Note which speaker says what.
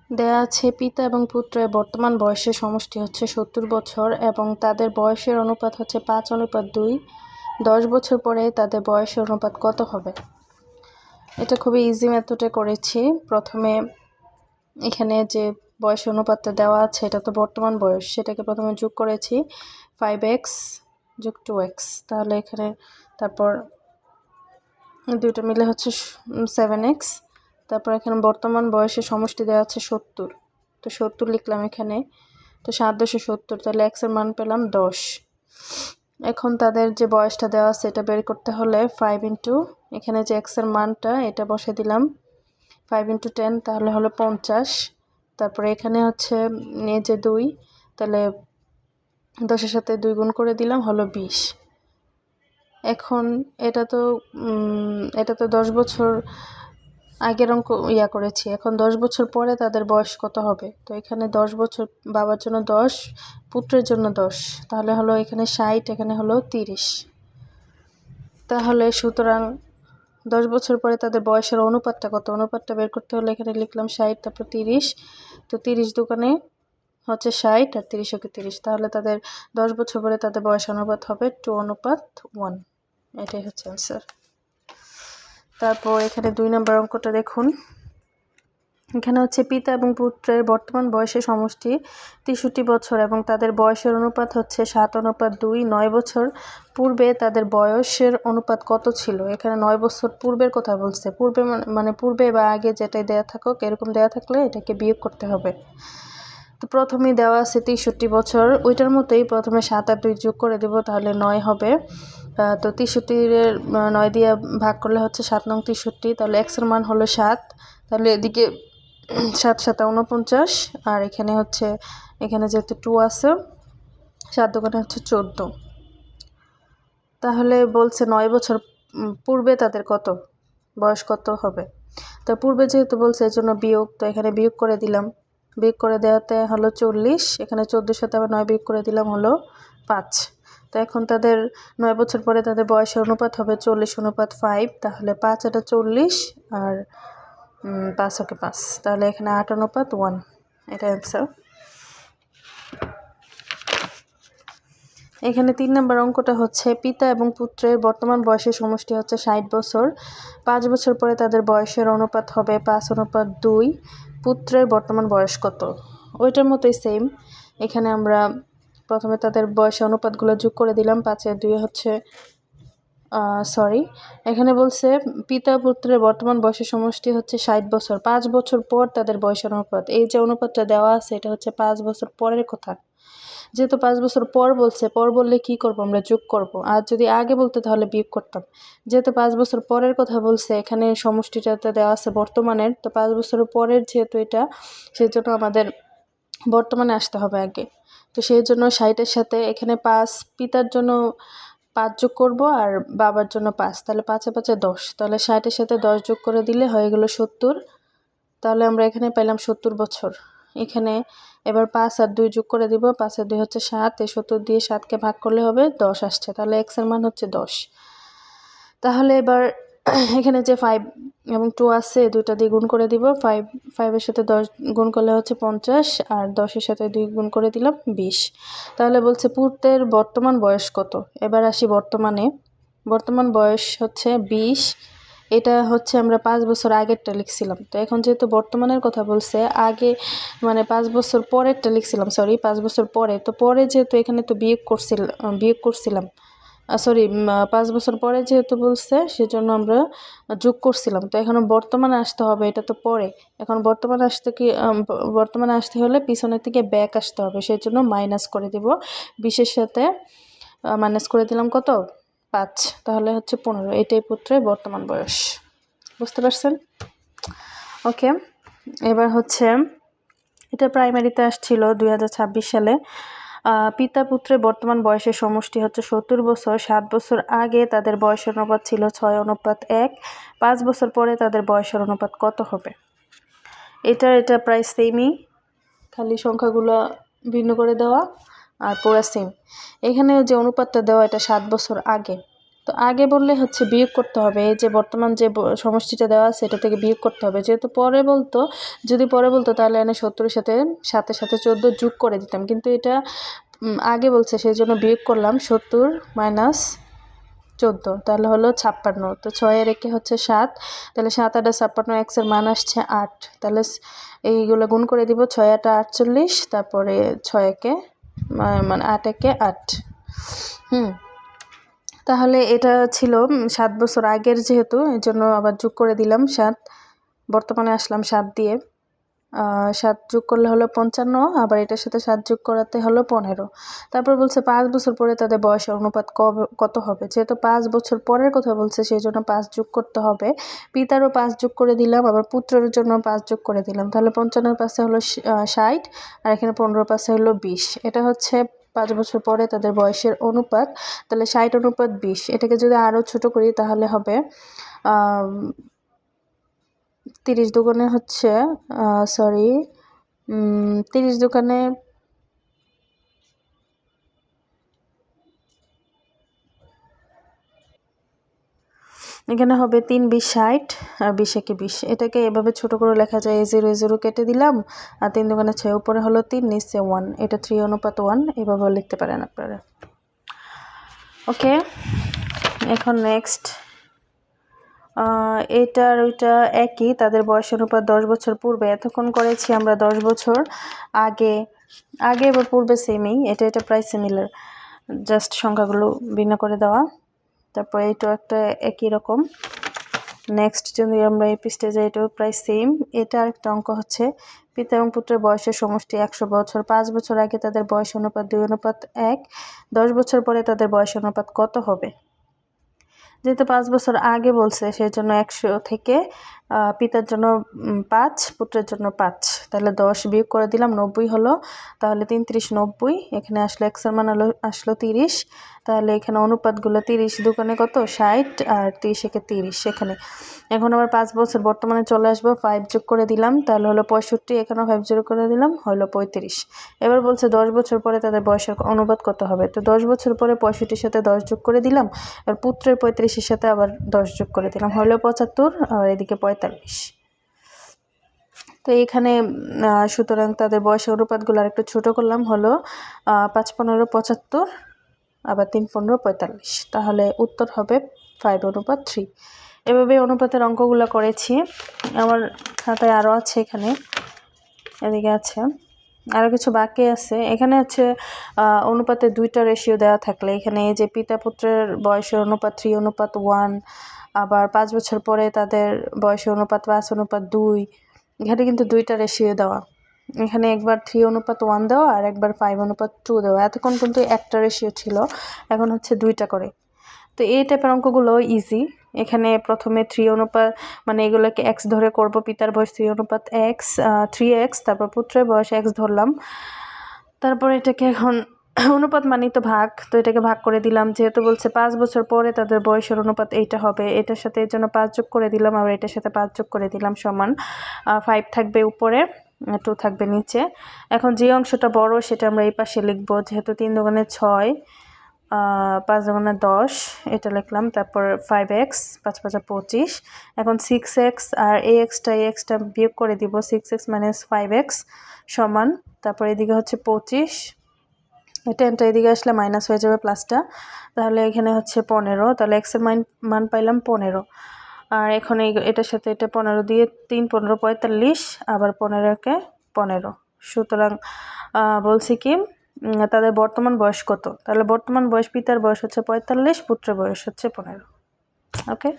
Speaker 1: দেয়া আছে পিতা এবং পুত্রের বর্তমান বয়সের সমষ্টি হচ্ছে 70 বছর এবং তাদের বয়সের অনুপাত হচ্ছে 5:2। 10 বছর পরে তাদের বয়সের অনুপাত কত হবে? এটা খুবই ইজি মেথডে করেছি। প্রথমে এখানে যে বয়সের অনুপাতটা দেওয়া আছে এটা তো বর্তমান বয়স, সেটাকে প্রথমে যোগ করেছি 5x যোগ 2x, তাহলে এখানে তারপর দুইটা মিলে হচ্ছে 7x। তারপর এখানে বর্তমান বয়সের সমষ্টি দেওয়া আছে 70, তো 70 লিখলাম এখানে, তো 7×70, তাহলে x এর মান পেলাম 10। এখন তাদের যে বয়সটা দেওয়া আছে এটা বের করতে হলে 5 ইন্টু এখানে যে x এর মানটা এটা বসে দিলাম 5 ইন্টু 10, তাহলে হলো 50। তারপরে এখানে হচ্ছে নিয়ে যে 2, তাহলে 10-এর সাথে 2 গুণ করে দিলাম হলো 20। এখন এটা তো 10 বছর আগের অঙ্ক করেছি, এখন 10 বছর পরে তাদের বয়স কত হবে? তো এখানে 10 বছর, বাবার জন্য 10, পুত্রের জন্য 10, তাহলে হলো এখানে 60, এখানে হলো 30। তাহলে সুতরাং 10 বছর পরে তাদের বয়সের অনুপাতটা কত? অনুপাতটা বের করতে হলে এখানে লিখলাম 60, তারপর 30, তো 30 দোকানে হচ্ছে 60 আর 30 তাহলে তাদের 10 বছর পরে তাদের বয়স অনুপাত হবে 2:1। এটাই হচ্ছে অ্যান্সার। তারপর এখানে 2 নম্বর অঙ্কটা দেখুন। এখানে হচ্ছে পিতা এবং পুত্রের বর্তমান বয়সের সমষ্টি 63 বছর এবং তাদের বয়সের অনুপাত হচ্ছে 7:2। 9 বছর পূর্বে তাদের বয়সের অনুপাত কত ছিল? এখানে 9 বছর পূর্বের কথা বলছে, পূর্বে মানে পূর্বে বা আগে যেটাই দেয়া থাকুক, এরকম দেয়া থাকলে এটাকে বিয়োগ করতে হবে। তো প্রথমেই দেওয়া আছে 63 বছর, ওইটার মতোই প্রথমে 7 আর 2 যোগ করে দেব, তাহলে 9 হবে। তো 63-এর 9 দিয়ে ভাগ করলে হচ্ছে 7 নং 63, তাহলে x এর মান হলো 7, তাহলে এদিকে 7 7 49, আর এখানে হচ্ছে এখানে যেহেতু 2 আছে 7 দোকানে হচ্ছে 14। তাহলে বলছে 9 বছর পূর্বে তাদের কত বয়স কত হবে? তো পূর্বে যেহেতু বলছে এর জন্য বিয়োগ, তো এখানে বিয়োগ করে দিলাম, বিয়োগ করে দেওয়াতে হলো 40, এখানে 14 সাথে আবার 9 বিয়োগ করে দিলাম হলো 5। তো এখন তাদের 9 বছর পরে তাদের বয়সের অনুপাত হবে 40:5, তাহলে 5 এটা 40 আর 5 ওকে 5, তাহলে এখানে 8:1। এটা অ্যান্সার। এখানে 3 নম্বর অঙ্কটা হচ্ছে পিতা এবং পুত্রের বর্তমান বয়সের সমষ্টি হচ্ছে 60 বছর। 5 বছর পরে তাদের বয়সের অনুপাত হবে 5:2। পুত্রের বর্তমান বয়স কত? ওইটার মতোই সেম, এখানে আমরা প্রথমে তাদের বয়সের অনুপাতগুলো যোগ করে দিলাম। 5 আর 2 হচ্ছে এখানে বলছে পিতা পুত্রের বর্তমান বয়সের সমষ্টি হচ্ছে 60 বছর। 5 বছর পর তাদের বয়সের অনুপাত, এই যে অনুপাতটা দেওয়া আছে এটা হচ্ছে 5 বছর পরের কথা। যেহেতু 5 বছর পর বলছে, পর বললে কি করব আমরা? যোগ করব। আর যদি আগে বলতে তাহলে বিয়োগ করতাম। যেহেতু 5 বছর পরের কথা বলছে, এখানে সমষ্টিটাতে দেওয়া আছে বর্তমানের, তো 5 বছরের পরের যেহেতু এটা, সেজন্য আমাদের বর্তমানে আসতে হবে আগে। তো সেই জন্য 60-এর সাথে এখানে 5, পিতার জন্য 5 যোগ করব আর বাবার জন্য 5, তাহলে 5 5 10, তাহলে 60-এর সাথে 10 যোগ করে দিলে হয়ে গেল 70। তাহলে আমরা এখানে পেলাম 70 বছর। এখানে এবার 5 আর 2 যোগ করে দিব, 5 আর 2 হচ্ছে 7, এই 70 দিয়ে 7কে ভাগ করলে হবে 10 আসছে, তাহলে x এর মান হচ্ছে 10। তাহলে এবার এখানে যে 5 এবং 2 আছে, দুইটা দিয়ে গুণ করে দিব, 5 এর সাথে 10 গুণ করলে হচ্ছে 50, আর 10-এর সাথে 2 গুণ করে দিলাম 20। তাহলে বলছে পুত্রের বর্তমান বয়স কত? এবার আসি বর্তমানে। বর্তমান বয়স হচ্ছে 20, এটা হচ্ছে আমরা 5 বছর আগেরটা লিখছিলাম। তো এখন যেহেতু বর্তমানের কথা বলছে, আগে মানে 5 বছর পরেরটা লিখছিলাম, 5 বছর পরে, তো পরে যেহেতু এখানে তো বিয়োগ করছিলাম 5 বছর পরে যেহেতু বলছে সেজন্য আমরা যোগ করছিলাম। তো এখন বর্তমানে আসতে হবে, এটা তো পরে। এখন বর্তমানে আসতে হলে পিছনের থেকে ব্যাক আসতে হবে, সেই জন্য মাইনাস করে দিব। 20-এর সাথে মাইনাস করে দিলাম কত? 5, তাহলে হচ্ছে 15। এটাই পুত্রের বর্তমান বয়স। বুঝতে পারছেন? ওকে, এবার হচ্ছে এটা প্রাইমারিতে আসছিল 2026 সালে। পিতা পুত্রের বর্তমান বয়সের সমষ্টি হচ্ছে 70 বছর। 7 বছর আগে তাদের বয়সের অনুপাত ছিল 6:1। 5 বছর পরে তাদের বয়সের অনুপাত কত হবে? এটা প্রায় সেমই, খালি সংখ্যাগুলো ভিন্ন করে দেওয়া আর পুরো সেম। এখানে যে অনুপাতটা দেওয়া এটা 7 বছর আগে, তো আগে বললে হচ্ছে বিয়োগ করতে হবে, এই যে বর্তমান যে সমষ্টিটা দেওয়া আছে এটা থেকে বিয়োগ করতে হবে। যেহেতু পরে বলতো, যদি পরে বলতো তাহলে এনে 70-এর সাথে সাথে 14 যোগ করে দিতাম, কিন্তু এটা আগে বলছে সেই জন্য বিয়োগ করলাম। 70 মাইনাস 14 তাহলে হলো 56। তো 6-এর একে হচ্ছে 7, তাহলে 7 8 56, এক্সের মান আসছে 8। তাহলে এইগুলো গুণ করে দিব, 6 8 48, তারপরে 6 একে মানে 8 একে 8। তাহলে এটা ছিল 7 বছর আগের, যেহেতু এই জন্য আবার যোগ করে দিলাম 7। বর্তমানে আসলাম 7 দিয়ে, 7 যোগ করলে হলো 55, আবার এটার সাথে 7 যোগ করাতে হলো 15। তারপর বলছে 5 বছর পরে তাদের বয়সের অনুপাত কত হবে। যেহেতু 5 বছর পরের কথা বলছে সেই জন্য 5 যোগ করতে হবে। পিতারও 5 যোগ করে দিলাম, আবার পুত্রের জন্য 5 যোগ করে দিলাম। তাহলে 55 পাশে হলো 60, আর এখানে 15 পাশে হলো 20। এটা হচ্ছে 5 বছর পরে তাদের বয়সের অনুপাত। তাহলে 60:20। এটাকে যদি আরও ছোট করি তাহলে হবে 30 দোকানে হচ্ছে 30 দোকানে এখানে হবে 3 20 60, আর 20 একে 20। এটাকে এভাবে ছোট করে লেখা যায়, 0 কেটে দিলাম, আর 3 দোকানে 6, উপরে হলো 3, নিচে 1। এটা 3:1 এভাবেও লিখতে পারেন আপনারা। ওকে, এখন নেক্সট, এটার ওইটা একই, তাদের বয়স অনুপাত 10 বছর পূর্বে। এতক্ষণ করেছি আমরা 10 বছর আগে বা পূর্বে, সেমই, এটা প্রায় সিমিলার, জাস্ট সংখ্যাগুলো ভিন্ন করে দেওয়া। তারপর এইটাও একটা একই রকম। নেক্সট যদি আমরা এই পৃষ্ঠে যাই, এটাও প্রায় সেম। এটা আরেকটা অঙ্ক হচ্ছে, পিতা এবং পুত্রের বয়সের সমষ্টি 100 বছর। 5 বছর আগে তাদের বয়স অনুপাত 2:1, 10 বছর পরে তাদের বয়স অনুপাত কত হবে। যেহেতু 5 বছর আগে বলছে সেই জন্য 100 থেকে পিতার জন্য 5, পুত্রের জন্য 5, তাহলে 10 বিয়োগ করে দিলাম, 90 হলো। তাহলে 3 30 90, এখানে আসলে এক্সের মান আসলো 30। তাহলে এখানে অনুপাতগুলো 30 দোকানে কত 60, আর 30 একে 30 এখানে। এখন আবার 5 বছর বর্তমানে চলে আসবো, 5 যোগ করে দিলাম, তাহলে হলো 65, এখানে 5 যোগ করে দিলাম, হলো 35। এবার বলছে 10 বছর পরে তাদের বয়সের অনুপাত কত হবে। তো 10 বছর পরে 65-এর সাথে 10 যোগ করে দিলাম, আর পুত্রের 35-এর সাথে আবার 10 যোগ করে দিলাম, হলো 75, আর এদিকে 45। তো এখানে সুতরাং তাদের বয়সের অনুপাতগুলো আর একটু ছোটো করলাম, হলো 5 15 75, আবার 3 15 45। তাহলে উত্তর হবে 5:3। এভাবে অনুপাতের অঙ্কগুলো করেছি। আমার খাতায় আরও আছে, এখানে এদিকে আছে আরও কিছু বাকি আছে। এখানে হচ্ছে অনুপাতে 2টা রেশিও দেওয়া থাকলে, এখানে এই যে পিতা পুত্রের বয়সের অনুপাত 3:1, আবার 5 বছর পরে তাদের বয়সের অনুপাত 5:2, এখানে কিন্তু 2টা রেশিও দেওয়া। এখানে একবার 3:1 দেওয়া, আর একবার 5:2 দেওয়া। এতক্ষণ কিন্তু একটা রেশিও ছিল, এখন হচ্ছে 2টা করে। তো এই টাইপের অঙ্কগুলো ইজি। এখানে প্রথমে 3 অনুপাত, মানে এগুলোকে x ধরে করব, পিতার বয়স 3:x, 3x, তারপর পুত্রের বয়স x ধরলাম। তারপর এটাকে এখন অনুপাত মানি তো ভাগ, তো এটাকে ভাগ করে দিলাম। যেহেতু বলছে 5 বছর পরে তাদের বয়সের অনুপাত এইটা হবে, এটার সাথে এর জন্য 5 যোগ করে দিলাম, আবার এটার সাথে 5 যোগ করে দিলাম, সমান 5 থাকবে উপরে, 2 থাকবে নিচে। এখন যে অংশটা বড় সেটা আমরা এই পাশে লিখব, যেহেতু 3 দোকানে 6, 5 দোকানে 10, এটা লিখলাম। তারপর 5x, 5 5 25। এখন 6x, আর এই এক্সটা বিয়োগ করে দিব, 6x মাইনাস 5x সমান, তারপর এদিকে হচ্ছে 25, এটা এদিকে আসলে মাইনাস হয়ে যাবে প্লাসটা, তাহলে এখানে হচ্ছে 15। তাহলে এক্সের মান পাইলাম 15, আর এখন এটার সাথে এটা 15 দিয়ে 3 15 45, আবার 15-কে 15। সুতরাং বলছি কি তাদের বর্তমান বয়স কত। তাহলে বর্তমান বয়স, পিতার বয়স হচ্ছে 45, পুত্রের বয়স হচ্ছে 15। ওকে।